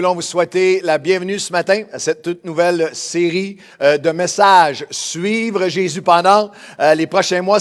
voulons vous souhaiter la bienvenue ce matin à cette toute nouvelle série de messages. Suivre Jésus pendant les prochains mois.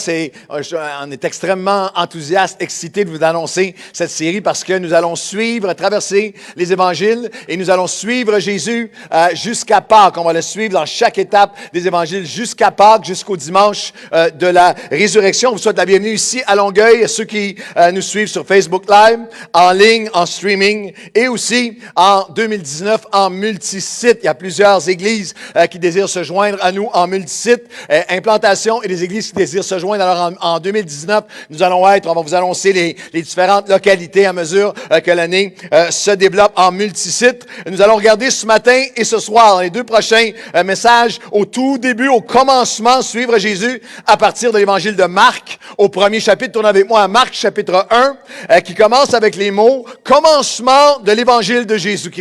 On est extrêmement enthousiaste, excité de vous annoncer cette série parce que nous allons suivre, traverser les évangiles et nous allons suivre Jésus jusqu'à Pâques. On va le suivre dans chaque étape des évangiles jusqu'à Pâques, jusqu'au dimanche de la résurrection. On vous souhaite la bienvenue ici à Longueuil, ceux qui nous suivent sur Facebook Live, en ligne, en streaming et aussi en 2019 en multisite. Il y a plusieurs églises qui désirent se joindre à nous en multisite. Implantation et des églises qui désirent se joindre. Alors en 2019, on va vous annoncer les différentes localités à mesure que l'année se développe en multisite. Nous allons regarder ce matin et ce soir, dans les deux prochains messages, au tout début, au commencement, suivre Jésus à partir de l'évangile de Marc, au premier chapitre. Tournez avec moi à Marc, chapitre 1, qui commence avec les mots « Commencement de l'évangile de Jésus-Christ,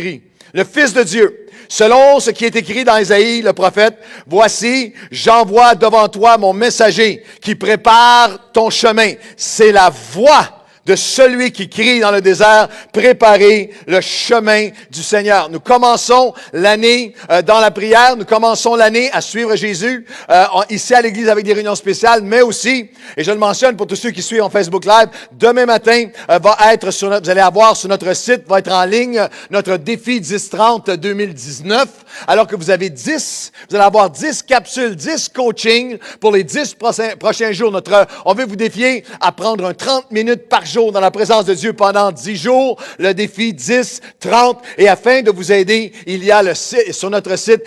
le Fils de Dieu. Selon ce qui est écrit dans Ésaïe, le prophète, « Voici, j'envoie devant toi mon messager qui prépare ton chemin. C'est la voix de celui qui crie dans le désert, préparez le chemin du Seigneur. » Nous commençons l'année dans la prière, nous commençons l'année à suivre Jésus ici à l'église avec des réunions spéciales, mais aussi, et je le mentionne pour tous ceux qui suivent en Facebook Live, demain matin vous allez avoir sur notre site, va être en ligne notre défi 10-30 2019, alors que vous allez avoir 10 capsules, 10 coachings pour les 10 prochains jours. On veut vous défier à prendre 30 minutes par jour dans la présence de Dieu pendant 10 jours, le défi 10, 30, et afin de vous aider, il y a sur notre site,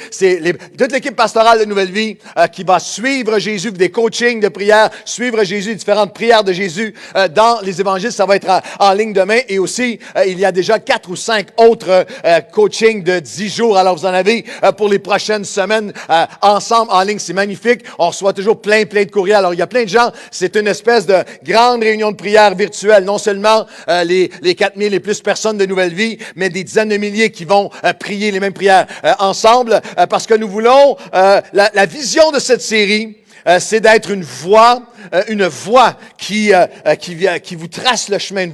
toute l'équipe pastorale de Nouvelle Vie qui va suivre Jésus, des coachings de prière, suivre Jésus, différentes prières de Jésus dans les évangiles, ça va être en ligne demain, et aussi, il y a déjà 4 ou 5 autres coachings de 10 jours, alors vous en avez pour les prochaines semaines ensemble en ligne, c'est magnifique, on reçoit toujours plein de courriels, alors il y a plein de gens, c'est une espèce de grande réunion de prière virtuelle, non seulement les 4000 et plus personnes de Nouvelle Vie, mais des dizaines de milliers qui vont prier les mêmes prières ensemble, parce que nous voulons, la vision de cette série, c'est d'être une voix qui vous trace le chemin,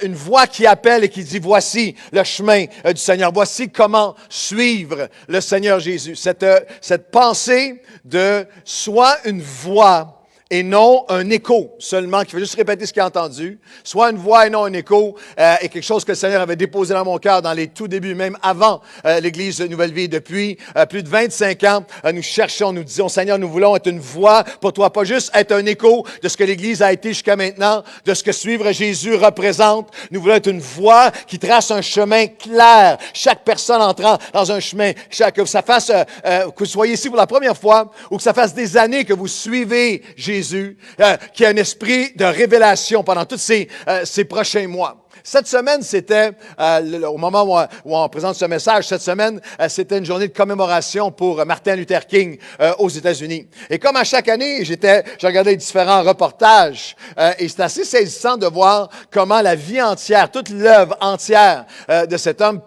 une voix qui appelle et qui dit, voici le chemin du Seigneur, voici comment suivre le Seigneur Jésus. Cette pensée de soit une voix et non un écho seulement, qui fait juste répéter ce qu'il a entendu, soit une voix et non un écho, est quelque chose que le Seigneur avait déposé dans mon cœur dans les tout débuts, même avant l'Église de Nouvelle Vie. Depuis plus de 25 ans, nous disions, Seigneur, nous voulons être une voix pour toi, pas juste être un écho de ce que l'Église a été jusqu'à maintenant, de ce que suivre Jésus représente. Nous voulons être une voix qui trace un chemin clair. Chaque personne entrant dans un chemin, que ça fasse, que vous soyez ici pour la première fois, ou que ça fasse des années que vous suivez Jésus, qui a un esprit de révélation pendant tous ces prochains mois. Cette semaine, c'était, au moment où on présente ce message, cette semaine, c'était une journée de commémoration pour Martin Luther King aux États-Unis. Et comme à chaque année, j'ai regardé différents reportages et c'est assez saisissant de voir comment la vie entière, toute l'œuvre entière de cet homme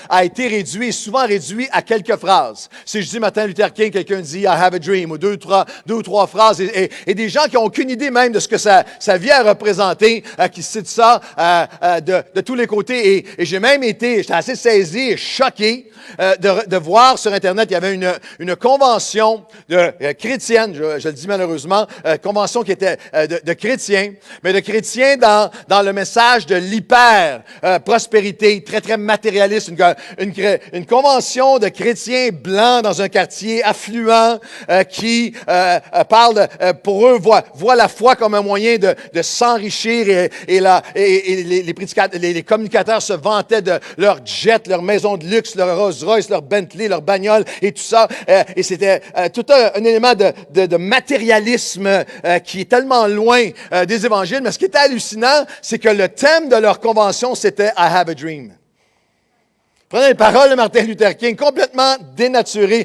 a été réduite, souvent réduite à quelques phrases. Si je dis Martin Luther King, quelqu'un dit « I have a dream » ou deux ou trois phrases et des gens qui n'ont aucune idée même de ce que sa vie a représenté, qui citent ça de tous les côtés. Et j'étais assez saisi et choqué de voir sur Internet, il y avait une convention chrétienne, je le dis malheureusement, convention qui était de chrétiens, mais de chrétiens dans le message de l'hyper-prospérité, très, très matérialiste, une convention de chrétiens blancs dans un quartier affluent qui parle, pour eux, voit la foi comme un moyen de s'enrichir et les communicateurs se vantaient de leurs jets, leurs maisons de luxe, leurs Rolls-Royce, leurs Bentley, leurs bagnoles et tout ça. Et c'était tout un élément de matérialisme qui est tellement loin des évangiles. Mais ce qui était hallucinant, c'est que le thème de leur convention, c'était « I have a dream ». Prenez les paroles de Martin Luther King, complètement dénaturées,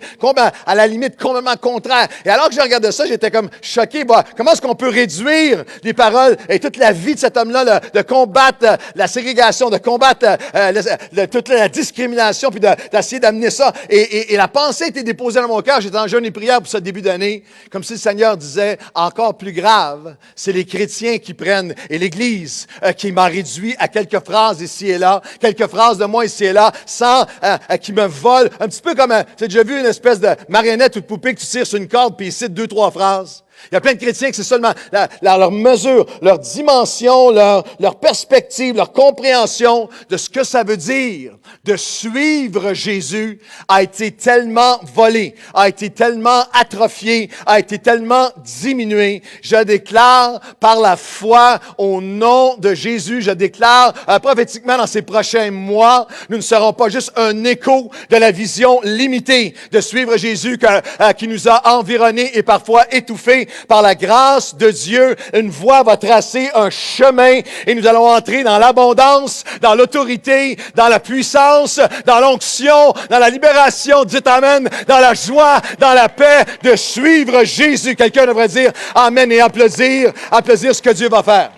à la limite complètement contraires. Et alors que je regardais ça, j'étais comme choqué. Comment est-ce qu'on peut réduire les paroles et toute la vie de cet homme-là, de combattre la ségrégation, de combattre toute la discrimination, puis d'essayer d'amener ça. Et la pensée était déposée dans mon cœur. J'étais en jeûne et prière pour ce début d'année, comme si le Seigneur disait, encore plus grave, c'est les chrétiens qui prennent, et l'Église qui m'a réduit à quelques phrases ici et là, quelques phrases de moi ici et là. qui me vole. Un petit peu comme, tu as déjà vu une espèce de marionnette ou de poupée que tu tires sur une corde puis il cite 2-3 phrases. Il y a plein de chrétiens que c'est seulement leur mesure, leur dimension, leur perspective, leur compréhension de ce que ça veut dire de suivre Jésus a été tellement volée, a été tellement atrophiée, a été tellement diminuée. Je déclare par la foi au nom de Jésus, je déclare prophétiquement dans ces prochains mois, nous ne serons pas juste un écho de la vision limitée de suivre Jésus qui nous a environnés et parfois étouffés. Par la grâce de Dieu, une voie va tracer un chemin et nous allons entrer dans l'abondance, dans l'autorité, dans la puissance, dans l'onction, dans la libération, dites Amen, dans la joie, dans la paix de suivre Jésus. Quelqu'un devrait dire Amen et applaudir ce que Dieu va faire.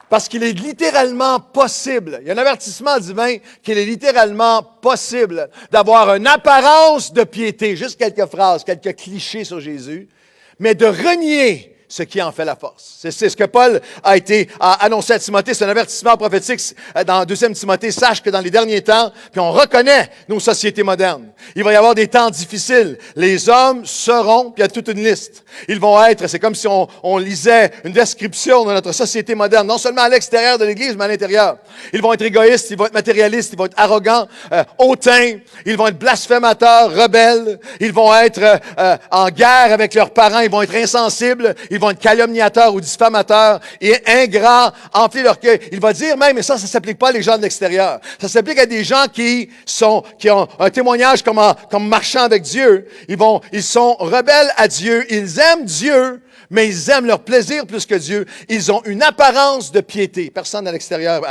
Parce qu'il est littéralement possible, il y a un avertissement divin qu'il est littéralement possible d'avoir une apparence de piété, juste quelques phrases, quelques clichés sur Jésus, mais de renier ce qui en fait la force. C'est ce que Paul a annoncé à Timothée. C'est un avertissement prophétique dans 2 Timothée. Sache que dans les derniers temps, puis on reconnaît nos sociétés modernes. Il va y avoir des temps difficiles. Les hommes seront, puis il y a toute une liste. Ils vont être, c'est comme si on lisait une description de notre société moderne, non seulement à l'extérieur de l'Église, mais à l'intérieur. Ils vont être égoïstes, ils vont être matérialistes, ils vont être arrogants, hautains, ils vont être blasphémateurs, rebelles, ils vont être en guerre avec leurs parents, ils vont être insensibles, ils vont être calomniateurs ou diffamateurs et ingrats, enfler leur cœur. Il va dire même, et ça s'applique pas à les gens de l'extérieur. Ça s'applique à des gens qui ont un témoignage comme marchant avec Dieu. Ils sont rebelles à Dieu. Ils aiment Dieu, mais ils aiment leur plaisir plus que Dieu. Ils ont une apparence de piété. Personne à l'extérieur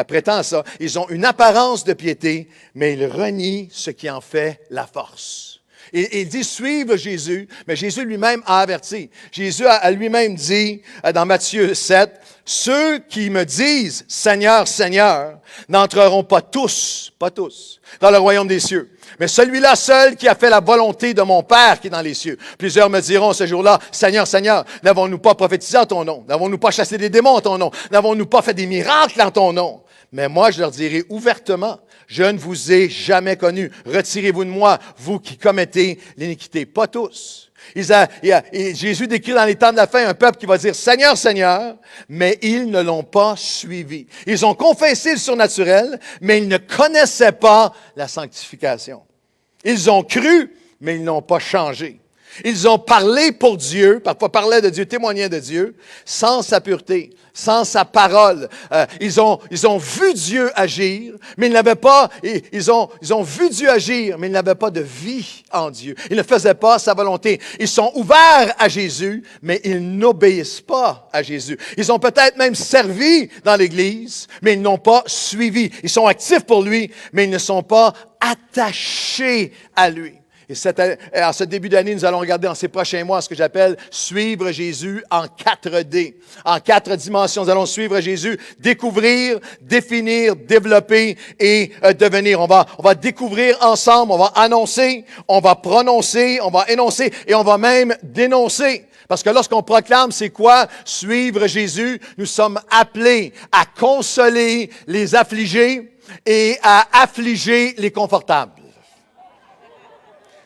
prétend ça. Ils ont une apparence de piété, mais ils renient ce qui en fait la force. Et il dit suivre Jésus, mais Jésus lui-même a averti. Jésus a lui-même dit dans Matthieu 7, ceux qui me disent Seigneur, Seigneur, n'entreront pas tous, dans le royaume des cieux. Mais celui-là seul qui a fait la volonté de mon Père qui est dans les cieux. Plusieurs me diront ce jour-là, Seigneur, Seigneur, n'avons-nous pas prophétisé en ton nom? N'avons-nous pas chassé des démons en ton nom? N'avons-nous pas fait des miracles en ton nom? Mais moi, je leur dirai ouvertement, je ne vous ai jamais connu. Retirez-vous de moi, vous qui commettez l'iniquité. Pas tous. Jésus décrit dans les temps de la fin un peuple qui va dire Seigneur, Seigneur, mais ils ne l'ont pas suivi. Ils ont confessé le surnaturel, mais ils ne connaissaient pas la sanctification. Ils ont cru, mais ils n'ont pas changé. Ils ont parlé pour Dieu, parfois parlaient de Dieu, témoignaient de Dieu, sans sa pureté, sans sa parole. Ils ont vu Dieu agir, mais ils n'avaient pas, ils ont vu Dieu agir, mais ils n'avaient pas de vie en Dieu. Ils ne faisaient pas sa volonté. Ils sont ouverts à Jésus, mais ils n'obéissent pas à Jésus. Ils ont peut-être même servi dans l'Église, mais ils n'ont pas suivi. Ils sont actifs pour lui, mais ils ne sont pas attachés à lui. Et en ce début d'année, nous allons regarder dans ces prochains mois ce que j'appelle suivre Jésus en 4D, en 4 dimensions. Nous allons suivre Jésus, découvrir, définir, développer et devenir. On va découvrir ensemble, on va annoncer, on va prononcer, on va énoncer et on va même dénoncer. Parce que lorsqu'on proclame, c'est quoi? Suivre Jésus, nous sommes appelés à consoler les affligés et à affliger les confortables.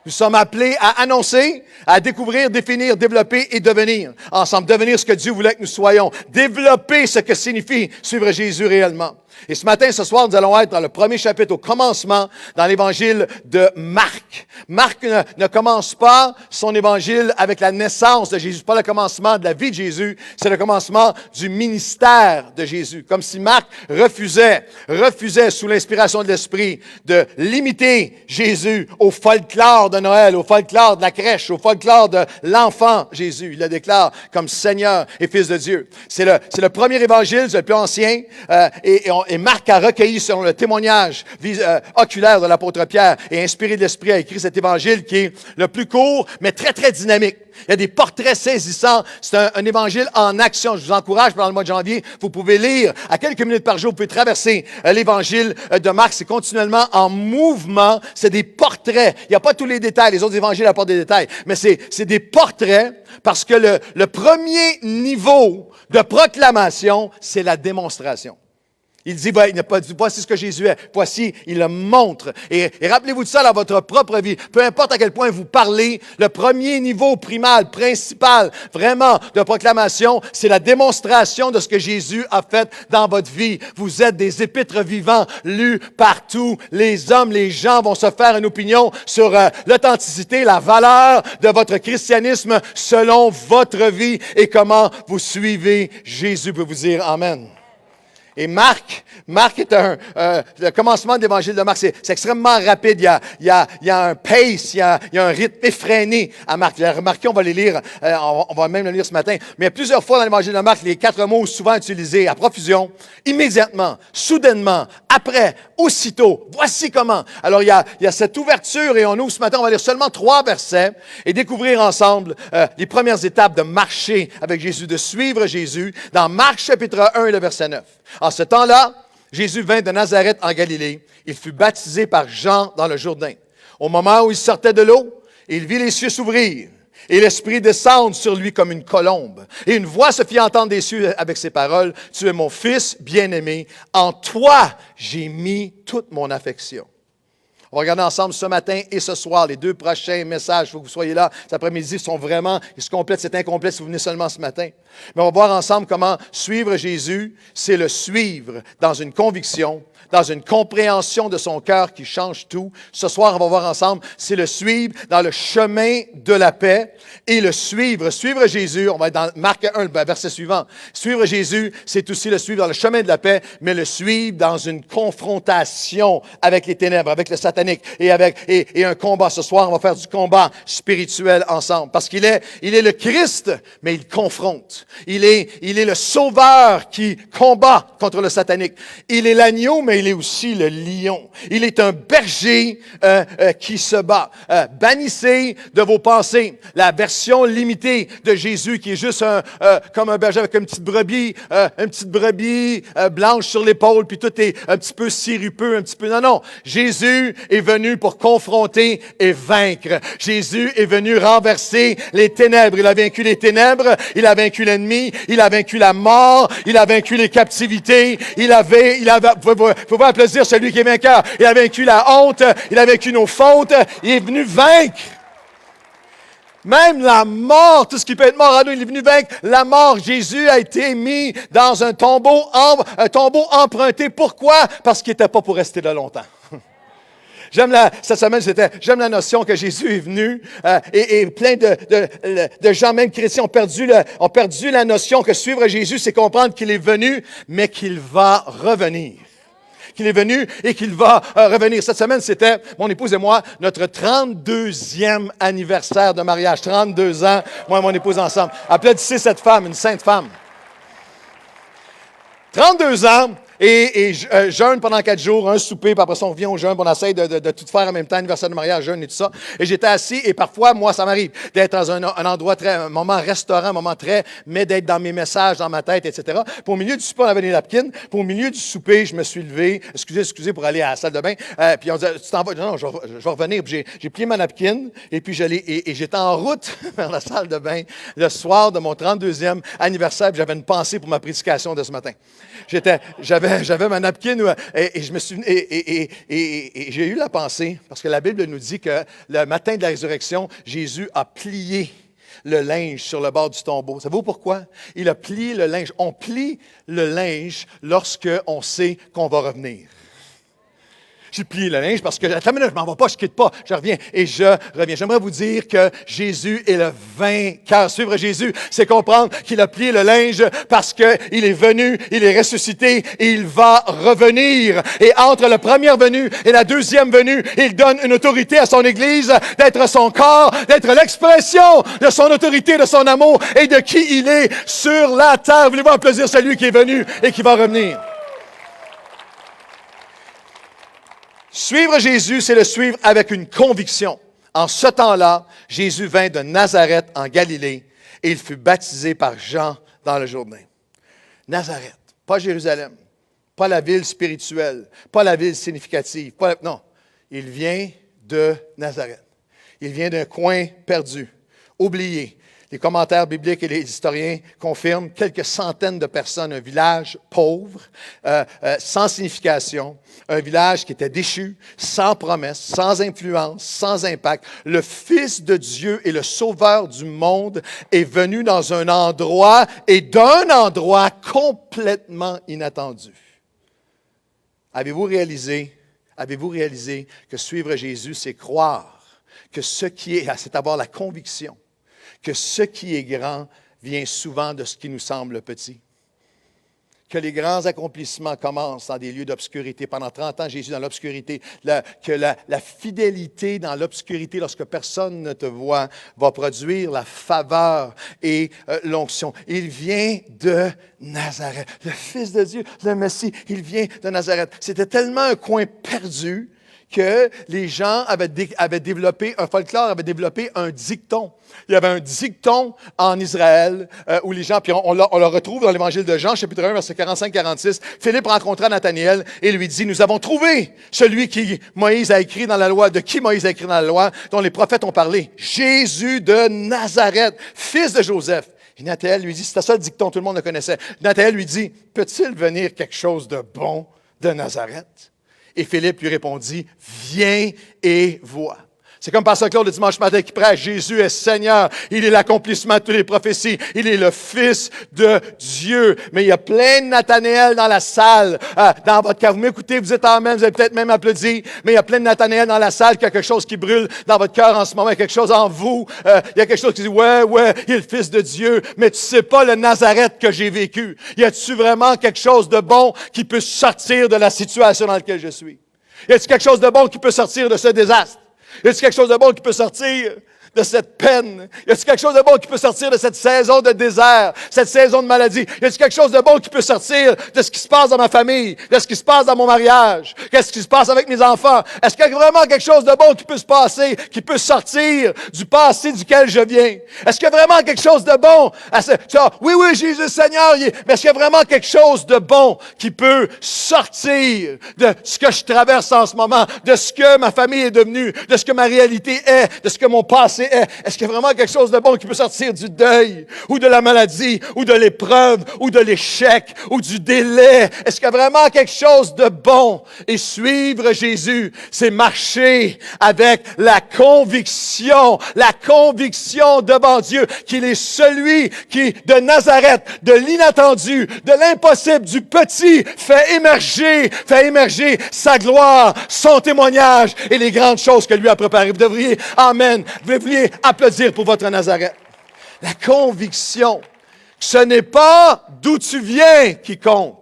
Nous sommes appelés à annoncer, à découvrir, définir, développer et devenir. Ensemble, devenir ce que Dieu voulait que nous soyons. Développer ce que signifie suivre Jésus réellement. Et ce matin, ce soir, nous allons être dans le premier chapitre, au commencement, dans l'évangile de Marc. Marc ne commence pas son évangile avec la naissance de Jésus. C'est pas le commencement de la vie de Jésus, c'est le commencement du ministère de Jésus. Comme si Marc refusait sous l'inspiration de l'Esprit de limiter Jésus au folklore de Noël, au folklore de la crèche, au folklore de l'enfant Jésus. Il le déclare comme Seigneur et Fils de Dieu. C'est le premier évangile, c'est le plus ancien, et Marc a recueilli, selon le témoignage oculaire de l'apôtre Pierre, et inspiré de l'Esprit, a écrit cet évangile qui est le plus court, mais très, très dynamique. Il y a des portraits saisissants. C'est un évangile en action. Je vous encourage, pendant le mois de janvier, vous pouvez lire à quelques minutes par jour, vous pouvez traverser l'évangile de Marc. C'est continuellement en mouvement. C'est des portraits. Il n'y a pas tous les détails. Les autres évangiles apportent des détails. Mais c'est des portraits parce que le premier niveau de proclamation, c'est la démonstration. Il dit, il n'a pas dit, voici ce que Jésus est. Voici, il le montre. Et rappelez-vous de ça dans votre propre vie. Peu importe à quel point vous parlez, le premier niveau primal, principal, vraiment, de proclamation, c'est la démonstration de ce que Jésus a fait dans votre vie. Vous êtes des épîtres vivants, lus partout. Les hommes, les gens vont se faire une opinion sur l'authenticité, la valeur de votre christianisme selon votre vie et comment vous suivez Jésus. Peut vous dire Amen. Et Marc est le commencement de l'évangile de Marc, c'est extrêmement rapide. Il y a un pace, il y a un rythme effréné à Marc. Vous avez remarqué, on va les lire, on va même le lire ce matin. Mais plusieurs fois dans l'évangile de Marc, les 4 mots souvent utilisés à profusion, immédiatement, soudainement, après, aussitôt, voici comment. Alors il y a cette ouverture et on ouvre ce matin, on va lire seulement 3 versets et découvrir ensemble les premières étapes de marcher avec Jésus, de suivre Jésus dans Marc chapitre 1 et le verset 9. En ce temps-là, Jésus vint de Nazareth en Galilée. Il fut baptisé par Jean dans le Jourdain. Au moment où il sortait de l'eau, il vit les cieux s'ouvrir et l'Esprit descendre sur lui comme une colombe. Et une voix se fit entendre des cieux avec ces paroles, « Tu es mon Fils bien-aimé, en toi j'ai mis toute mon affection. » On va regarder ensemble ce matin et ce soir les 2 prochains messages. Il faut que vous soyez là cet après-midi. Ils se complètent, c'est incomplet si vous venez seulement ce matin. Mais on va voir ensemble comment suivre Jésus, c'est le suivre dans une conviction, dans une compréhension de son cœur qui change tout. Ce soir, on va voir ensemble, c'est le suivre dans le chemin de la paix et le suivre. Suivre Jésus, on va être dans Marc 1, le verset suivant. Suivre Jésus, c'est aussi le suivre dans le chemin de la paix, mais le suivre dans une confrontation avec les ténèbres, avec le satanique et un combat. Ce soir, on va faire du combat spirituel ensemble parce qu'il est le Christ, mais il confronte. Il est le sauveur qui combat contre le satanique. Il est l'agneau, mais il est aussi le lion. Il est un berger qui se bat. Bannissez de vos pensées la version limitée de Jésus qui est juste comme un berger avec une petite brebis blanche sur l'épaule, puis tout est un petit peu sirupeux, un petit peu... Non. Jésus est venu pour confronter et vaincre. Jésus est venu renverser les ténèbres. Il a vaincu les ténèbres, il a vaincu l'ennemi, il a vaincu la mort, il a vaincu les captivités, vous pouvez applaudir celui qui est vainqueur. Il a vaincu la honte, il a vaincu nos fautes, il est venu vaincre. Même la mort, tout ce qui peut être mort en nous, il est venu vaincre la mort. Jésus a été mis dans un tombeau emprunté. Pourquoi? Parce qu'il n'était pas pour rester là longtemps. Cette semaine, j'aime la notion que Jésus est venu et plein de gens, même chrétiens, ont perdu la notion que suivre Jésus, c'est comprendre qu'il est venu, mais qu'il va revenir. Qu'il est venu et qu'il va revenir. Cette semaine, c'était, mon épouse et moi, notre 32e anniversaire de mariage. 32 ans, moi et mon épouse ensemble. Applaudissez cette femme, une sainte femme. 32 ans. Et jeûne pendant 4 jours, un souper, puis après ça, on revient au jeûne, puis on essaie de tout faire en même temps, anniversaire de mariage, jeûne et tout ça. Et j'étais assis, et parfois, moi, ça m'arrive d'être dans un endroit un moment restaurant, un moment mais d'être dans mes messages, dans ma tête, etc. Puis au milieu du souper, on avait des napkins. Puis au milieu du souper, je me suis levé, excusez, pour aller à la salle de bain. Puis on disait, tu t'en vas? Non, je vais revenir. Puis j'ai plié ma napkin, et puis j'étais en route vers la salle de bain le soir de mon 32e anniversaire, puis j'avais une pensée pour ma prédication de ce matin. J'avais ma napkin et je me suis et j'ai eu la pensée, parce que la Bible nous dit que le matin de la résurrection, Jésus a plié le linge sur le bord du tombeau. Savez-vous pourquoi? Il a plié le linge. On plie le linge lorsque on sait qu'on va revenir. J'ai plié le linge parce que, attends une minute, je m'en vais pas, je quitte pas, je reviens et je reviens. J'aimerais vous dire que Jésus est le vainqueur. Suivre Jésus, c'est comprendre qu'il a plié le linge parce qu'il est venu, il est ressuscité et il va revenir. Et entre la première venue et la deuxième venue, il donne une autorité à son Église d'être son corps, d'être l'expression de son autorité, de son amour et de qui il est sur la terre. Voulez-vous applaudir celui qui est venu et qui va revenir? Suivre Jésus, c'est le suivre avec une conviction. En ce temps-là, Jésus vint de Nazareth en Galilée et il fut baptisé par Jean dans le Jourdain. Nazareth, pas Jérusalem, pas la ville spirituelle, pas la ville significative. Non, il vient de Nazareth. Il vient d'un coin perdu, oublié. Les commentaires bibliques et les historiens confirment quelques centaines de personnes, un village pauvre, sans signification, un village qui était déchu, sans promesse, sans influence, sans impact. Le Fils de Dieu et le Sauveur du monde est venu dans un endroit et d'un endroit complètement inattendu. Avez-vous réalisé que suivre Jésus, c'est croire que c'est avoir la conviction que ce qui est grand vient souvent de ce qui nous semble petit. Que les grands accomplissements commencent dans des lieux d'obscurité. Pendant 30 ans, Jésus dans l'obscurité. Que la fidélité dans l'obscurité, lorsque personne ne te voit, va produire la faveur et l'onction. Il vient de Nazareth. Le Fils de Dieu, le Messie, il vient de Nazareth. C'était tellement un coin perdu que les gens avaient développé, un folklore avait développé un dicton. Il y avait un dicton en Israël où les gens, puis on le retrouve dans l'Évangile de Jean, chapitre 1, verset 45-46. Philippe rencontra Nathanaël et lui dit, « Nous avons trouvé celui qui Moïse a écrit dans la loi, de qui Moïse a écrit dans la loi, dont les prophètes ont parlé, Jésus de Nazareth, fils de Joseph. » Et Nathanaël lui dit, c'était ça le dicton, tout le monde le connaissait. Nathanaël lui dit, « Peut-il venir quelque chose de bon de Nazareth? » Et Philippe lui répondit, « Viens et vois. » C'est comme Pasteur Claude le dimanche matin qui prêche, Jésus est Seigneur, il est l'accomplissement de toutes les prophéties, il est le Fils de Dieu. Mais il y a plein de Nathanaël dans la salle, dans votre cœur. Vous m'écoutez, vous êtes amen, vous avez peut-être même applaudi, mais il y a plein de Nathanaël dans la salle, il y a quelque chose qui brûle dans votre cœur en ce moment, il y a quelque chose en vous, il y a quelque chose qui dit, ouais, il est le Fils de Dieu, mais tu sais pas le Nazareth que j'ai vécu. Y a-tu vraiment quelque chose de bon qui peut sortir de la situation dans laquelle je suis? Y a-t-il quelque chose de bon qui peut sortir de ce désastre? Y a-t-il quelque chose de bon qui peut sortir de cette peine? Y a-t-il quelque chose de bon qui peut sortir de cette saison de désert, cette saison de maladie? Y a-t-il quelque chose de bon qui peut sortir de ce qui se passe dans ma famille, de ce qui se passe dans mon mariage? Qu'est-ce qui se passe avec mes enfants? Est-ce qu'il y a vraiment quelque chose de bon qui peut se passer, qui peut sortir du passé duquel je viens? Est-ce qu'il y a vraiment quelque chose de bon? Oui, Jésus Seigneur, mais est-ce qu'il y a vraiment quelque chose de bon qui peut sortir de ce que je traverse en ce moment, de ce que ma famille est devenue, de ce que ma réalité est, de ce que mon passé est? Est-ce qu'il y a vraiment quelque chose de bon qui peut sortir du deuil, ou de la maladie, ou de l'épreuve, ou de l'échec, ou du délai? Est-ce qu'il y a vraiment quelque chose de bon? Et suivre Jésus, c'est marcher avec la conviction devant Dieu qu'il est celui qui, de Nazareth, de l'inattendu, de l'impossible, du petit, fait émerger sa gloire, son témoignage et les grandes choses que lui a préparées. Vous devriez, amen, vous devriez applaudir pour votre Nazareth. La conviction, ce n'est pas d'où tu viens qui compte,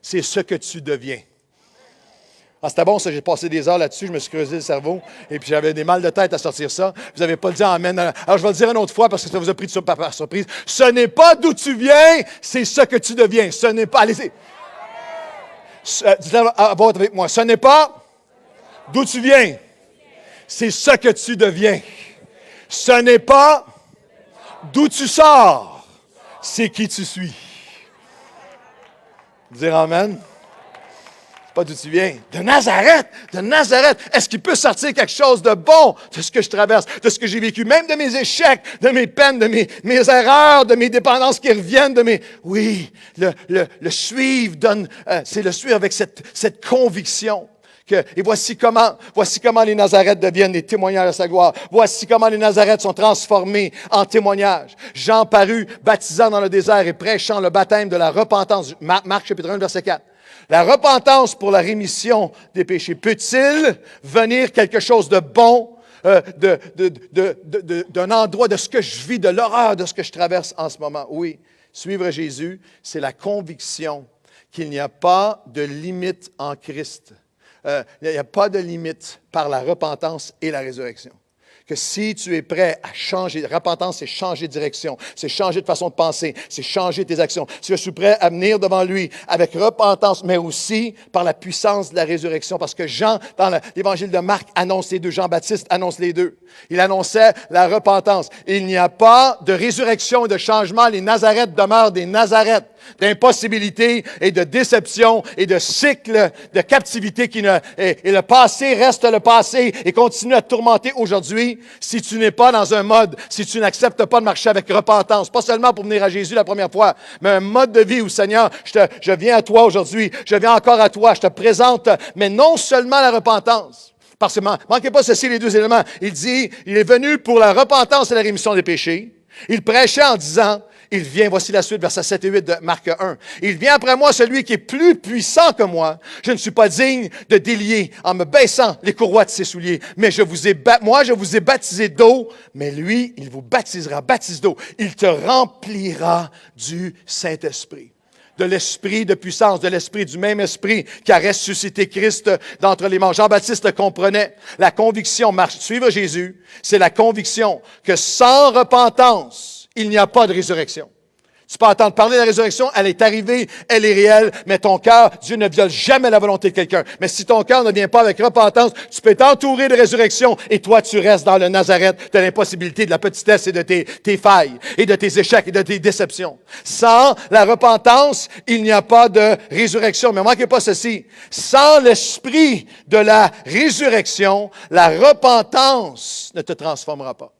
c'est ce que tu deviens. Ah, c'était bon, ça, j'ai passé des heures là-dessus, je me suis creusé le cerveau, et puis j'avais des mal de tête à sortir ça. Vous n'avez pas dit amen. Alors, je vais le dire une autre fois, parce que ça vous a pris par surprise. Ce n'est pas d'où tu viens, c'est ce que tu deviens. Ce n'est pas, allez-y. Dites-le à voix avec moi. Ce n'est pas d'où tu viens, c'est ce que tu deviens. Ce n'est pas d'où tu sors, c'est qui tu suis. Vous direz amen? Pas d'où tu viens. De Nazareth. Est-ce qu'il peut sortir quelque chose de bon de ce que je traverse, de ce que j'ai vécu, même de mes échecs, de mes peines, de mes erreurs, de mes dépendances qui reviennent, de mes... Oui, le suivre donne... c'est le suivre avec cette conviction. Et voici comment les Nazarètes deviennent des témoignages de sa gloire. Voici comment les Nazarètes sont transformés en témoignages. Jean parut, baptisant dans le désert et prêchant le baptême de la repentance. Marc chapitre 1, verset 4. La repentance pour la rémission des péchés. Peut-il venir quelque chose de bon d'un endroit, de ce que je vis, de l'horreur de ce que je traverse en ce moment? Oui, suivre Jésus, c'est la conviction qu'il n'y a pas de limite en Christ. Il n'y a pas de limite par la repentance et la résurrection. Que si tu es prêt à changer, repentance, c'est changer de direction, c'est changer de façon de penser, c'est changer tes actions. Si je suis prêt à venir devant lui avec repentance, mais aussi par la puissance de la résurrection, parce que Jean, dans l'Évangile de Marc, annonce les deux, Jean-Baptiste annonce les deux. Il annonçait la repentance. Il n'y a pas de résurrection et de changement, les Nazarètes demeurent des Nazarètes. d'impossibilités et de déceptions et de cycles de captivité et le passé reste le passé et continue à te tourmenter aujourd'hui si tu n'es pas dans un mode, si tu n'acceptes pas de marcher avec repentance, pas seulement pour venir à Jésus la première fois, mais un mode de vie où, Seigneur, je viens à toi aujourd'hui, je viens encore à toi, je te présente, mais non seulement la repentance. Parce que manquez pas ceci, les deux éléments. Il dit, il est venu pour la repentance et la rémission des péchés. Il prêchait en disant, il vient, voici la suite, versets 7 et 8 de Marc 1. Il vient après moi celui qui est plus puissant que moi. Je ne suis pas digne de délier en me baissant les courroies de ses souliers. Mais je vous ai baptisé d'eau, mais lui, il vous baptisera, baptise d'eau. Il te remplira du Saint-Esprit. De l'esprit de puissance, de l'esprit du même esprit qui a ressuscité Christ d'entre les morts. Jean-Baptiste le comprenait. La conviction, suivre Jésus, c'est la conviction que sans repentance, il n'y a pas de résurrection. Tu peux entendre parler de la résurrection, elle est arrivée, elle est réelle, mais ton cœur, Dieu ne viole jamais la volonté de quelqu'un. Mais si ton cœur ne vient pas avec repentance, tu peux t'entourer de résurrection et toi, tu restes dans le Nazareth de l'impossibilité, de la petitesse et de tes failles, et de tes échecs et de tes déceptions. Sans la repentance, il n'y a pas de résurrection. Mais manquez pas ceci, sans l'esprit de la résurrection, la repentance ne te transformera pas.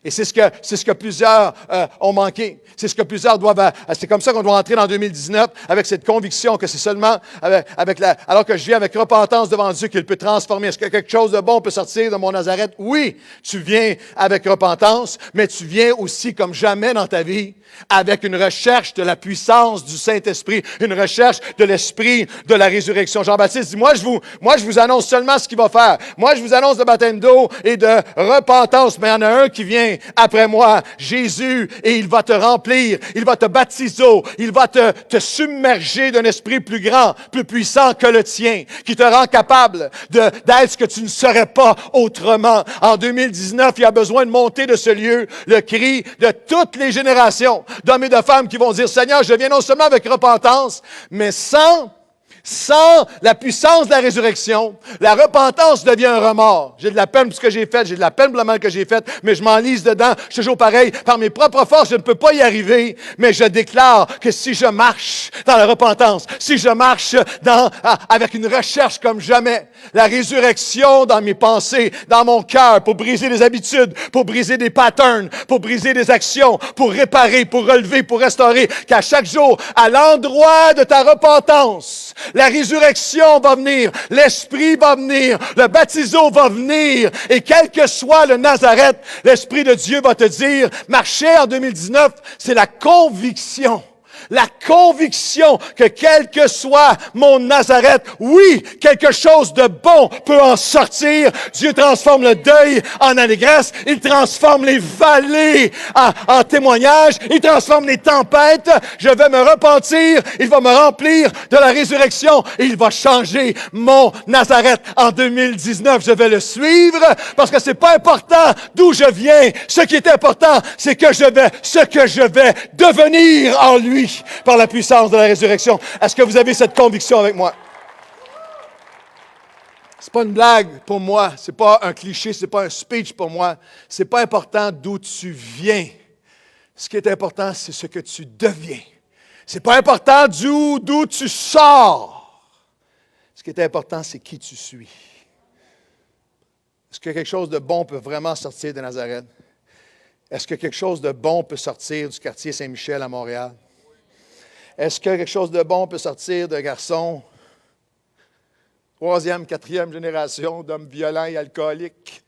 Et c'est ce que plusieurs ont manqué. C'est ce que plusieurs doivent... C'est comme ça qu'on doit entrer dans 2019 avec cette conviction que c'est seulement alors que je viens avec repentance devant Dieu qu'il peut transformer. Est-ce que quelque chose de bon peut sortir de mon Nazareth? Oui, tu viens avec repentance, mais tu viens aussi comme jamais dans ta vie avec une recherche de la puissance du Saint-Esprit, une recherche de l'Esprit de la résurrection. Jean-Baptiste dit, moi je vous annonce seulement ce qu'il va faire. Moi, je vous annonce le baptême d'eau et de repentance, mais il y en a un qui vient après moi, Jésus, et il va te remplir, il va te baptiser, il va te submerger d'un esprit plus grand, plus puissant que le tien, qui te rend capable d'être ce que tu ne serais pas autrement. En 2019, il y a besoin de monter de ce lieu le cri de toutes les générations d'hommes et de femmes qui vont dire, Seigneur, je viens non seulement avec repentance, mais sans la puissance de la résurrection, la repentance devient un remords. J'ai de la peine pour ce que j'ai fait, j'ai de la peine pour le mal que j'ai fait, mais je m'enlise dedans. Je suis toujours pareil. Par mes propres forces, je ne peux pas y arriver, mais je déclare que si je marche dans la repentance, si je marche avec une recherche comme jamais, la résurrection dans mes pensées, dans mon cœur, pour briser des habitudes, pour briser des patterns, pour briser des actions, pour réparer, pour relever, pour restaurer, qu'à chaque jour, à l'endroit de ta repentance, la résurrection va venir, l'Esprit va venir, le baptiso va venir, et quel que soit le Nazareth, l'Esprit de Dieu va te dire, marcher en 2019, c'est la conviction que quel que soit mon Nazareth, oui, quelque chose de bon peut en sortir. Dieu transforme le deuil en allégresse, il transforme les vallées en témoignages, il transforme les tempêtes. Je vais me repentir, il va me remplir de la résurrection et il va changer mon Nazareth en 2019. Je vais le suivre parce que c'est pas important d'où je viens. Ce qui est important, c'est ce que je vais devenir en lui. Par la puissance de la résurrection. Est-ce que vous avez cette conviction avec moi? C'est pas une blague pour moi, c'est pas un cliché, c'est pas un speech pour moi. C'est pas important d'où tu viens. Ce qui est important, c'est ce que tu deviens. C'est pas important d'où tu sors. Ce qui est important, c'est qui tu suis. Est-ce que quelque chose de bon peut vraiment sortir de Nazareth? Est-ce que quelque chose de bon peut sortir du quartier Saint-Michel à Montréal? Est-ce que quelque chose de bon peut sortir de garçons, 3e, 4e génération d'hommes violents et alcooliques,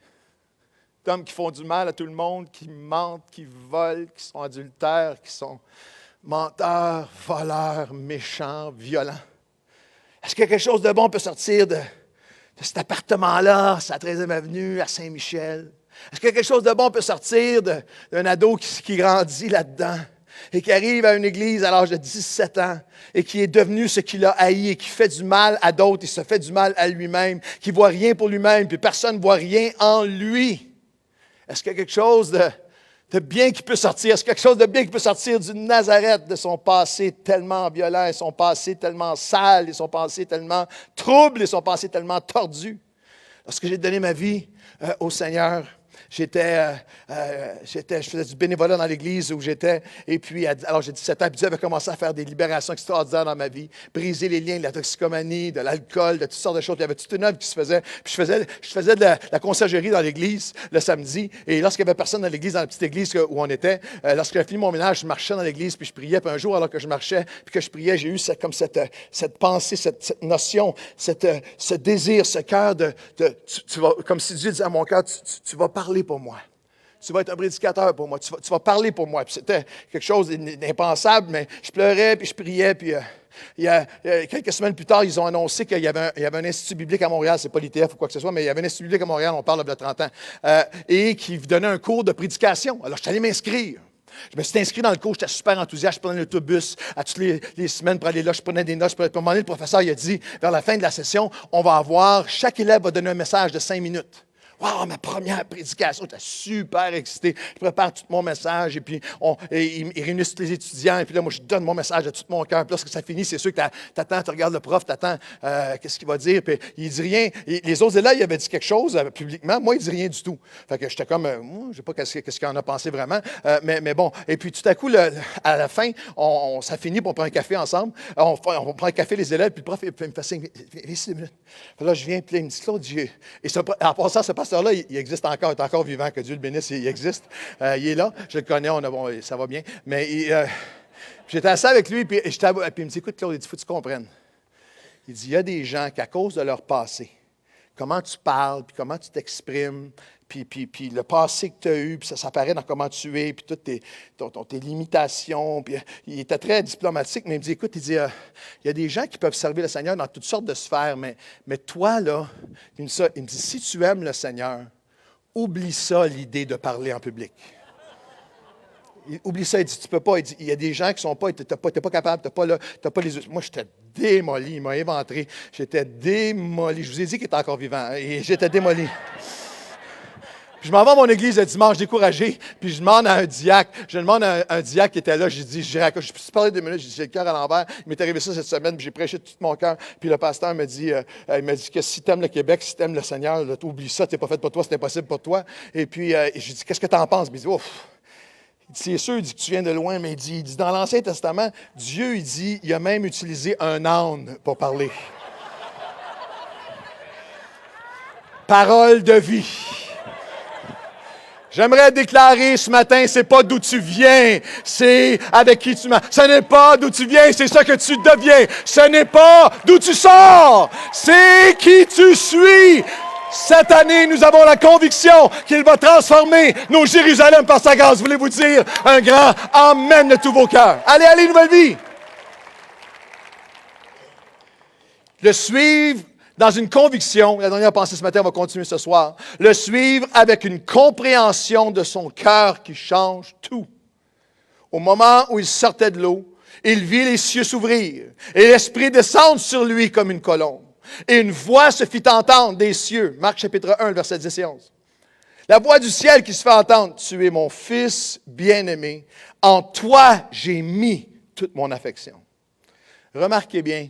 d'hommes qui font du mal à tout le monde, qui mentent, qui volent, qui sont adultères, qui sont menteurs, voleurs, méchants, violents? Est-ce que quelque chose de bon peut sortir de cet appartement-là, à la 13e avenue, à Saint-Michel? Est-ce que quelque chose de bon peut sortir d'un ado qui grandit là-dedans? Et qui arrive à une église à l'âge de 17 ans et qui est devenu ce qu'il a haï et qui fait du mal à d'autres et se fait du mal à lui-même, qui ne voit rien pour lui-même, puis personne ne voit rien en lui. Est-ce qu'il y a quelque chose de bien qui peut sortir? Est-ce qu'il y a quelque chose de bien qui peut sortir du Nazareth, de son passé tellement violent, et son passé tellement sale, et son passé tellement trouble, et son passé tellement tordu? Lorsque j'ai donné ma vie au Seigneur, je faisais du bénévolat dans l'église où j'étais. Et puis, alors j'ai 17 ans, puis Dieu avait commencé à faire des libérations extraordinaires dans ma vie, briser les liens de la toxicomanie, de l'alcool, de toutes sortes de choses. Il y avait toute une œuvre qui se faisait. Puis je faisais de la conciergerie dans l'église le samedi. Et lorsqu'il n'y avait personne dans l'église, dans la petite église où on était, lorsque j'ai fini mon ménage, je marchais dans l'église, puis je priais. Puis un jour, alors que je marchais, puis que je priais, j'ai eu cette pensée, cette notion, ce désir, ce cœur tu vas, comme si Dieu disait à mon cœur, tu vas parler pour moi. Tu vas être un prédicateur pour moi. Tu vas parler pour moi. Puis c'était quelque chose d'impensable, mais je pleurais, puis je priais, puis il y a quelques semaines plus tard, ils ont annoncé qu'il y avait un institut biblique à Montréal, c'est pas l'ITF ou quoi que ce soit, mais il y avait un institut biblique à Montréal, on parle de 30 ans, et qui donnait un cours de prédication. Alors, je suis allé m'inscrire. Je me suis inscrit dans le cours, j'étais super enthousiaste, je prenais l'autobus à toutes les semaines pour aller là, je prenais des notes. Puis à un moment donné, le professeur il a dit, vers la fin de la session, chaque élève va donner un message de 5 minutes. Wow, ma première prédication, j'étais super excité. Je prépare tout mon message et puis ils réunissent tous les étudiants. Et puis là, moi, je donne mon message de tout mon cœur. Puis lorsque ça finit, c'est sûr que t'attends, tu regardes le prof, t'attends, qu'est-ce qu'il va dire. Puis il dit rien. Et les autres élèves, ils avaient dit quelque chose publiquement. Moi, il dit rien du tout. Fait que j'étais comme, je ne sais pas qu'est-ce qu'il en a pensé vraiment. Mais bon. Et puis tout à coup, à la fin, ça finit, puis on prend un café ensemble. On prend un café, les élèves, puis le prof, il me fait signe, viens 6 minutes. Puis là, je viens, puis là, il me dit, Claude, en passant, ce pasteur-là, il existe encore, il est encore vivant, que Dieu le bénisse, il existe. Il est là, je le connais, ça va bien. Mais j'étais assis avec lui, puis il me dit, écoute, Claude, il faut que tu comprennes. Il dit, il y a des gens qui, à cause de leur passé, comment tu parles, puis comment tu t'exprimes, puis le passé que tu as eu, puis ça s'apparaît dans comment tu es, puis toutes tes limitations. Puis il était très diplomatique, mais il me dit, écoute, il y a des gens qui peuvent servir le Seigneur dans toutes sortes de sphères, mais toi, là, il me dit, si tu aimes le Seigneur, oublie ça, l'idée de parler en public. Oublie ça, il dit, tu peux pas. Il dit, il y a des gens qui sont pas, tu n'es pas capable, tu n'as pas les yeux. Moi, j'étais démoli, il m'a inventé. J'étais démoli. Je vous ai dit qu'il était encore vivant, hein, et j'étais démoli. Puis je m'en vais à mon église le dimanche, découragé, puis je demande à un diacre qui était là, je peux parler 2 minutes, j'ai le cœur à l'envers. Il m'est arrivé ça cette semaine, puis j'ai prêché de tout mon cœur. Puis le pasteur me dit, que si tu aimes le Québec, si tu aimes le Seigneur, oublie ça, tu n'es pas fait pour toi, c'est impossible pour toi. Et puis, je lui dis, qu'est-ce que tu en penses? Puis il dit, ouf. Il dit, c'est sûr, il dit que tu viens de loin, mais il dit, dans l'Ancien Testament, Dieu, il a même utilisé un âne pour parler. Parole de vie. J'aimerais déclarer ce matin, c'est pas d'où tu viens, c'est avec qui tu m'as. Ce n'est pas d'où tu viens, c'est ce que tu deviens. Ce n'est pas d'où tu sors, c'est qui tu suis. Cette année, nous avons la conviction qu'il va transformer nos Jérusalem par sa grâce. Voulez-vous dire un grand Amen de tous vos cœurs? Allez, nouvelle vie! Le suivre dans une conviction, la dernière pensée ce matin, on va continuer ce soir, le suivre avec une compréhension de son cœur qui change tout. Au moment où il sortait de l'eau, il vit les cieux s'ouvrir et l'Esprit descendre sur lui comme une colombe. Et une voix se fit entendre des cieux. Marc chapitre 1, versets 10 et 11. La voix du ciel qui se fait entendre. Tu es mon Fils bien-aimé. En toi, j'ai mis toute mon affection. Remarquez bien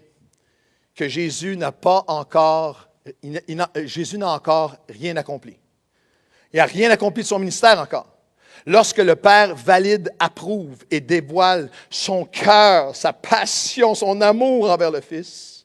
que Jésus n'a encore rien accompli. Il n'a rien accompli de son ministère encore. Lorsque le Père valide, approuve et dévoile son cœur, sa passion, son amour envers le Fils,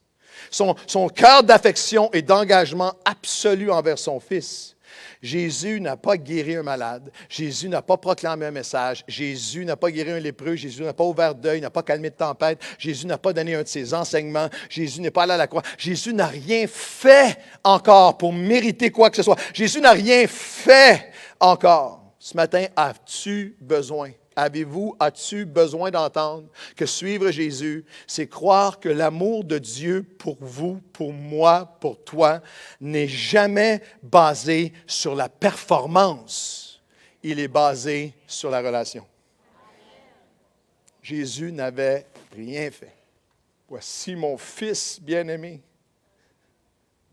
son cœur d'affection et d'engagement absolu envers son Fils, Jésus n'a pas guéri un malade. Jésus n'a pas proclamé un message. Jésus n'a pas guéri un lépreux. Jésus n'a pas ouvert d'œil, n'a pas calmé de tempête. Jésus n'a pas donné un de ses enseignements. Jésus n'est pas allé à la croix. Jésus n'a rien fait encore pour mériter quoi que ce soit. Jésus n'a rien fait encore. Ce matin, as-tu besoin d'entendre que suivre Jésus, c'est croire que l'amour de Dieu pour vous, pour moi, pour toi, n'est jamais basé sur la performance. Il est basé sur la relation. Jésus n'avait rien fait. Voici mon Fils bien-aimé.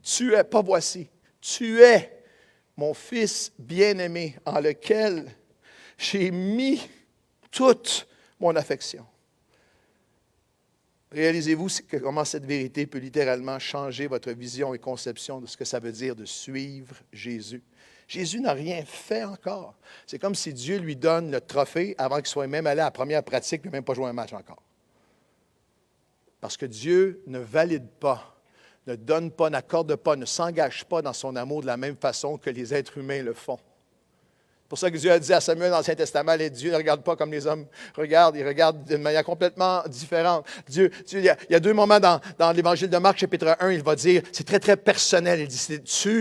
Tu es, pas voici, tu es mon Fils bien-aimé en lequel j'ai mis toute mon affection. Réalisez-vous comment cette vérité peut littéralement changer votre vision et conception de ce que ça veut dire de suivre Jésus. Jésus n'a rien fait encore. C'est comme si Dieu lui donne le trophée avant qu'il soit même allé à la première pratique et même pas joué un match encore. Parce que Dieu ne valide pas, ne donne pas, n'accorde pas, ne s'engage pas dans son amour de la même façon que les êtres humains le font. C'est pour ça que Dieu a dit à Samuel dans l'Ancien Testament, les dieux ne regardent pas comme les hommes regardent, ils regardent d'une manière complètement différente. Il y a 2 moments dans l'Évangile de Marc, chapitre 1, il va dire, c'est très, très personnel. Il dit,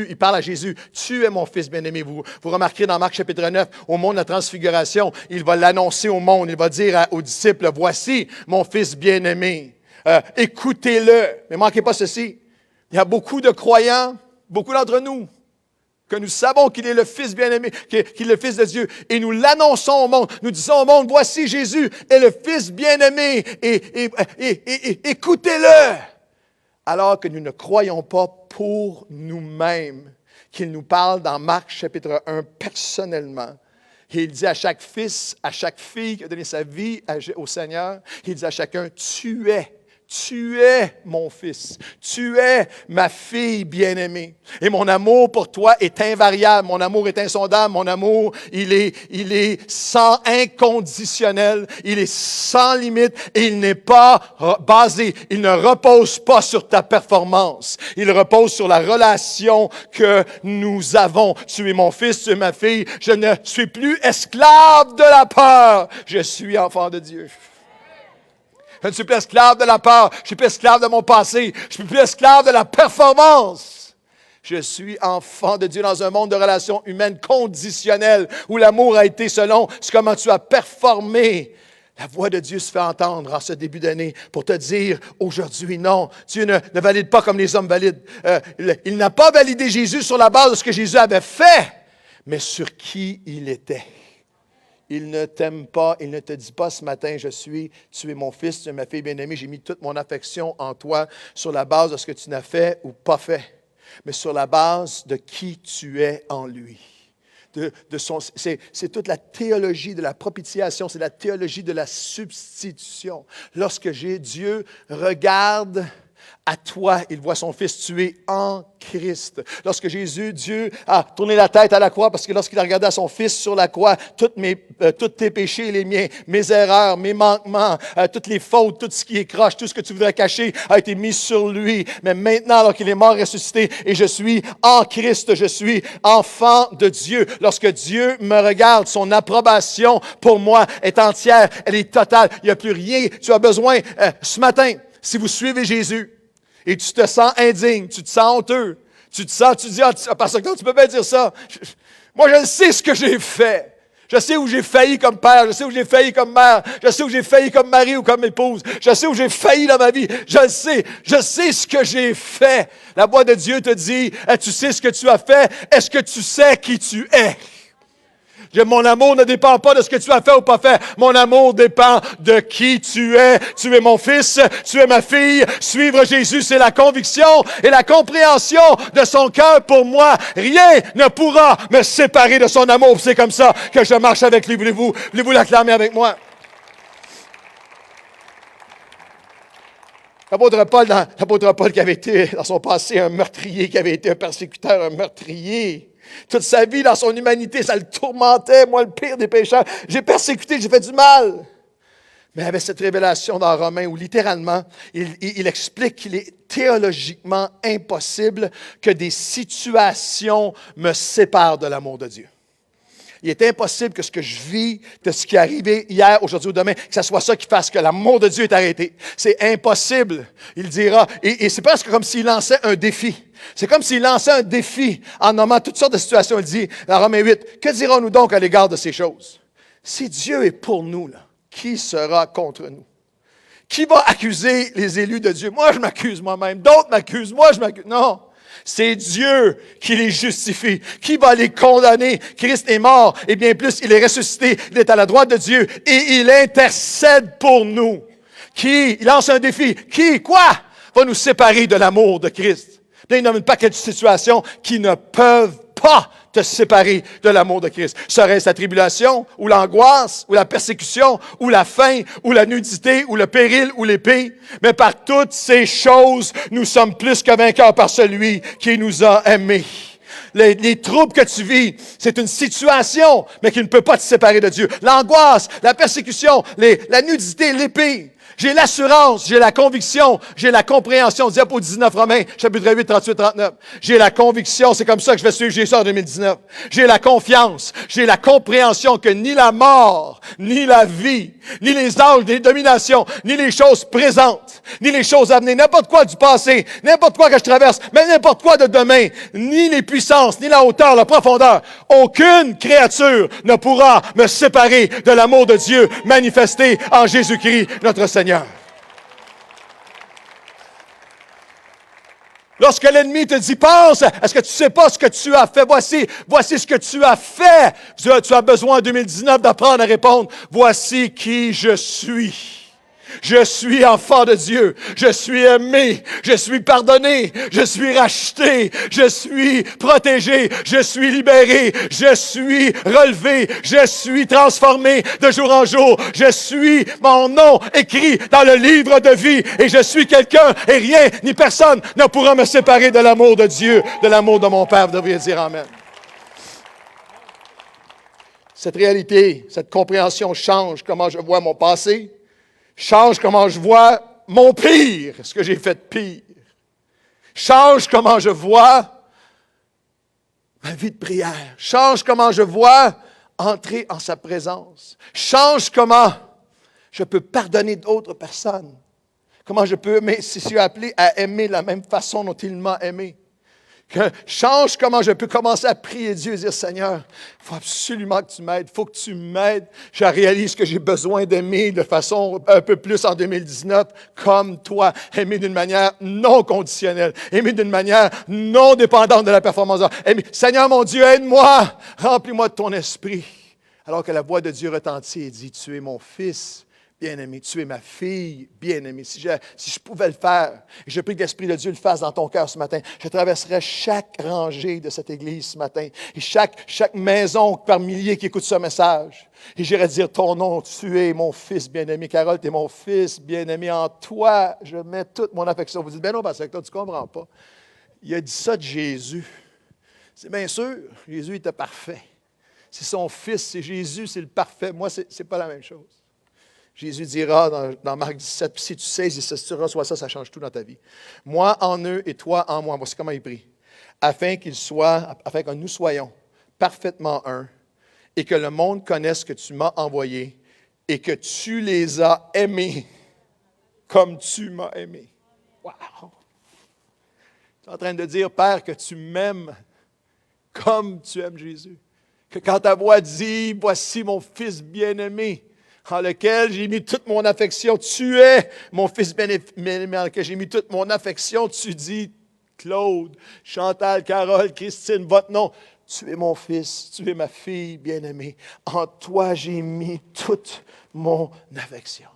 il parle à Jésus, tu es mon fils bien-aimé. Vous remarquerez dans Marc, chapitre 9, au monde de la transfiguration, il va l'annoncer au monde, il va dire aux disciples, voici mon fils bien-aimé. Écoutez-le. Mais ne manquez pas ceci, il y a beaucoup de croyants, beaucoup d'entre nous, que nous savons qu'il est le Fils bien-aimé, qu'il est le Fils de Dieu, et nous l'annonçons au monde. Nous disons au monde, voici Jésus est le Fils bien-aimé, et écoutez-le. Alors que nous ne croyons pas pour nous-mêmes qu'il nous parle dans Marc chapitre 1 personnellement. Et il dit à chaque fils, à chaque fille qui a donné sa vie au Seigneur, il dit à chacun, tu es mon fils, tu es ma fille bien-aimée. Et mon amour pour toi est invariable, mon amour est insondable, mon amour, il est sans inconditionnel, il est sans limite et il n'est pas basé, il ne repose pas sur ta performance, il repose sur la relation que nous avons. Tu es mon fils, tu es ma fille, je ne suis plus esclave de la peur, je suis enfant de Dieu. Je ne suis plus esclave de la peur. Je ne suis plus esclave de mon passé. Je ne suis plus esclave de la performance. Je suis enfant de Dieu dans un monde de relations humaines conditionnelles où l'amour a été selon comment tu as performé. La voix de Dieu se fait entendre en ce début d'année pour te dire aujourd'hui non. Dieu ne valide pas comme les hommes valident. Il n'a pas validé Jésus sur la base de ce que Jésus avait fait, mais sur qui il était. Il ne t'aime pas, il ne te dit pas ce matin, tu es mon fils, tu es ma fille bien-aimée, j'ai mis toute mon affection en toi sur la base de ce que tu n'as fait ou pas fait, mais sur la base de qui tu es en lui. C'est toute la théologie de la propitiation, c'est la théologie de la substitution. Lorsque Dieu regarde à toi, il voit son Fils, tu es en Christ. Lorsque Dieu a tourné la tête à la croix, parce que lorsqu'il a regardé à son Fils sur la croix, tous tes péchés et les miens, mes erreurs, mes manquements, toutes les fautes, tout ce qui est croche, tout ce que tu voudrais cacher a été mis sur lui. Mais maintenant, alors qu'il est mort, ressuscité, et je suis en Christ, je suis enfant de Dieu. Lorsque Dieu me regarde, son approbation pour moi est entière, elle est totale. Il n'y a plus rien. Tu as besoin, ce matin, si vous suivez Jésus, et tu te sens indigne, tu te sens honteux, tu dis, Pasteur Claude, tu peux pas dire ça. Moi, je sais ce que j'ai fait. Je sais où j'ai failli comme père, je sais où j'ai failli comme mère, je sais où j'ai failli comme mari ou comme épouse, je sais où j'ai failli dans ma vie, je sais ce que j'ai fait. La voix de Dieu te dit, tu sais ce que tu as fait, est-ce que tu sais qui tu es? Mon amour ne dépend pas de ce que tu as fait ou pas fait. Mon amour dépend de qui tu es. Tu es mon fils, tu es ma fille. Suivre Jésus, c'est la conviction et la compréhension de son cœur pour moi. Rien ne pourra me séparer de son amour. C'est comme ça que je marche avec lui. Voulez-vous l'acclamer avec moi? L'apôtre Paul qui avait été dans son passé un meurtrier, qui avait été un persécuteur, un meurtrier. Toute sa vie, dans son humanité, ça le tourmentait. Moi, le pire des pécheurs. J'ai persécuté, j'ai fait du mal. Mais il avait cette révélation dans Romains où, littéralement, il explique qu'il est théologiquement impossible que des situations me séparent de l'amour de Dieu. Il est impossible que ce que je vis, de ce qui est arrivé hier, aujourd'hui ou demain, que ce soit ça qui fasse que l'amour de Dieu est arrêté. C'est impossible, il dira. Et c'est presque comme s'il lançait un défi. C'est comme s'il lançait un défi en nommant toutes sortes de situations. Il dit, dans Romains 8, « Que dirons-nous donc à l'égard de ces choses? Si Dieu est pour nous, là, qui sera contre nous? Qui va accuser les élus de Dieu? Moi, je m'accuse moi-même. D'autres m'accusent. Moi, je m'accuse. Non. C'est Dieu qui les justifie. Qui va les condamner? Christ est mort, et bien plus, il est ressuscité. Il est à la droite de Dieu, et il intercède pour nous. Il lance un défi. Quoi? Va nous séparer de l'amour de Christ. Là, il nomme une paquet de situations qui ne peuvent pas te séparer de l'amour de Christ. Serait-ce la tribulation, ou l'angoisse, ou la persécution, ou la faim, ou la nudité, ou le péril, ou l'épée? Mais par toutes ces choses, nous sommes plus que vainqueurs par celui qui nous a aimés. les troubles que tu vis, c'est une situation, mais qui ne peut pas te séparer de Dieu. L'angoisse, la persécution, la nudité, l'épée. J'ai l'assurance, j'ai la conviction, j'ai la compréhension. Diapo 19 Romains, chapitre 8, 38, 39. J'ai la conviction, c'est comme ça que je vais suivre Jésus en 2019. J'ai la confiance, j'ai la compréhension que ni la mort, ni la vie, ni les âges, ni les dominations, ni les choses présentes, ni les choses à venir, n'importe quoi du passé, n'importe quoi que je traverse, même n'importe quoi de demain, ni les puissances, ni la hauteur, la profondeur, aucune créature ne pourra me séparer de l'amour de Dieu manifesté en Jésus-Christ, notre Seigneur. Lorsque l'ennemi te dit, pense, est-ce que tu ne sais pas ce que tu as fait? Voici ce que tu as fait. Tu as besoin en 2019 d'apprendre à répondre, voici qui je suis. Je suis enfant de Dieu, je suis aimé, je suis pardonné, je suis racheté, je suis protégé, je suis libéré, je suis relevé, je suis transformé de jour en jour, je suis mon nom écrit dans le livre de vie et je suis quelqu'un et rien ni personne ne pourra me séparer de l'amour de Dieu, de l'amour de mon Père, vous devriez dire Amen. Cette réalité, cette compréhension change comment je vois mon passé, change comment je vois mon pire, ce que j'ai fait de pire. Change comment je vois ma vie de prière. Change comment je vois entrer en sa présence. Change comment je peux pardonner d'autres personnes. Comment je peux, mais si je suis appelé à aimer de la même façon dont il m'a aimé. Que change comment je peux commencer à prier Dieu et dire, Seigneur, il faut absolument que tu m'aides, il faut que tu m'aides. Je réalise que j'ai besoin d'aimer de façon un peu plus en 2019, comme toi, aimer d'une manière non conditionnelle, aimer d'une manière non dépendante de la performance. Aimer. Seigneur mon Dieu, aide-moi, remplis-moi de ton esprit. Alors que la voix de Dieu retentit et dit, tu es mon fils bien-aimé, tu es ma fille bien-aimée. Si je pouvais le faire, et je prie que l'Esprit de Dieu le fasse dans ton cœur ce matin, je traverserais chaque rangée de cette église ce matin, et chaque maison par milliers qui écoute ce message. Et j'irais dire ton nom, tu es mon fils bien-aimé. Carole, tu es mon fils bien-aimé. En toi, je mets toute mon affection. Vous dites, ben non, parce que toi, tu ne comprends pas. Il a dit ça de Jésus. C'est bien sûr, Jésus était parfait. C'est son fils, c'est Jésus, c'est le parfait. Moi, ce n'est pas la même chose. Jésus dira dans Marc 17, si tu saisis ça, si tu reçois ça, ça change tout dans ta vie. Moi en eux et toi en moi. Voici comment il prie. Afin que nous soyons parfaitement un et que le monde connaisse que tu m'as envoyé et que tu les as aimés comme tu m'as aimé. Wow! Tu es en train de dire, Père, que tu m'aimes comme tu aimes Jésus. Que quand ta voix dit, voici mon fils bien-aimé, en lequel j'ai mis toute mon affection. Tu es mon fils bien-aimé, en lequel j'ai mis toute mon affection. Tu dis, Claude, Chantal, Carole, Christine, votre nom. Tu es mon fils, tu es ma fille bien-aimée. En toi, j'ai mis toute mon affection.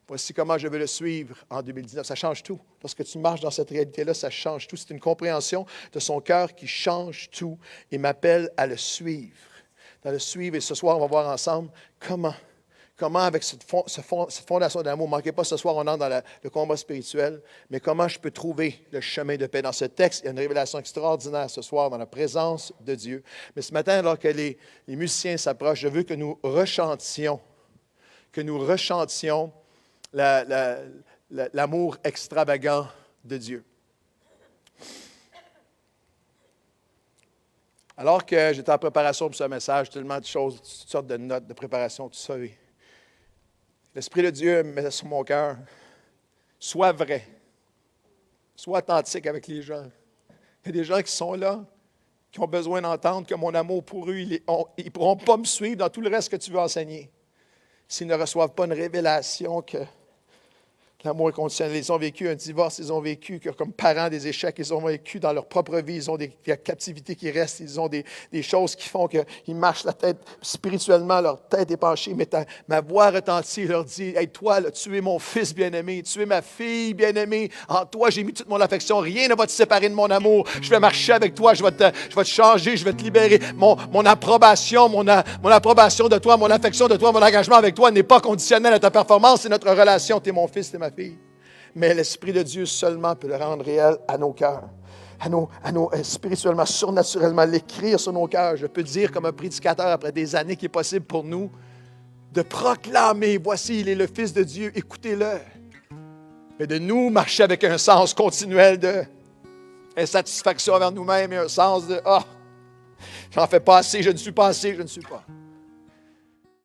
Voici comment je vais le suivre en 2019. Ça change tout. Lorsque tu marches dans cette réalité-là, ça change tout. C'est une compréhension de son cœur qui change tout et m'appelle à le suivre. Dans le suivre, et ce soir, on va voir ensemble comment avec cette fondation d'amour, ne manquez pas, ce soir, on entre dans le combat spirituel, mais comment je peux trouver le chemin de paix. Dans ce texte, il y a une révélation extraordinaire ce soir dans la présence de Dieu. Mais ce matin, alors que les musiciens s'approchent, je veux que nous rechantions l'amour extravagant de Dieu. Alors que j'étais en préparation pour ce message, tellement de choses, toutes sortes de notes de préparation, tout ça. L'Esprit de Dieu me met sur mon cœur. Sois vrai. Sois authentique avec les gens. Il y a des gens qui sont là, qui ont besoin d'entendre que mon amour pour eux, ils ne pourront pas me suivre dans tout le reste que tu veux enseigner. S'ils ne reçoivent pas une révélation que l'amour est conditionnel. Ils ont vécu un divorce, ils ont vécu comme parents des échecs, ils ont vécu dans leur propre vie, ils ont des captivités qui restent, ils ont des choses qui font qu'ils marchent la tête spirituellement, leur tête est penchée, mais ma voix retentit, leur dit, « Hey, toi, là, tu es mon fils bien-aimé, tu es ma fille bien-aimée, en toi, j'ai mis toute mon affection, rien ne va te séparer de mon amour, je vais marcher avec toi, je vais te changer, je vais te libérer, mon approbation, mon approbation de toi, mon affection de toi, mon engagement avec toi n'est pas conditionnel à ta performance, c'est notre relation, tu es mon fils, tu es ma fille. mais l'Esprit de Dieu seulement peut le rendre réel à nos cœurs. Spirituellement, surnaturellement, l'écrire sur nos cœurs. Je peux dire comme un prédicateur après des années qu'il est possible pour nous de proclamer, voici, il est le Fils de Dieu, écoutez-le. Mais de nous marcher avec un sens continuel de insatisfaction envers nous-mêmes et un sens de, j'en fais pas assez, je ne suis pas assez, je ne suis pas.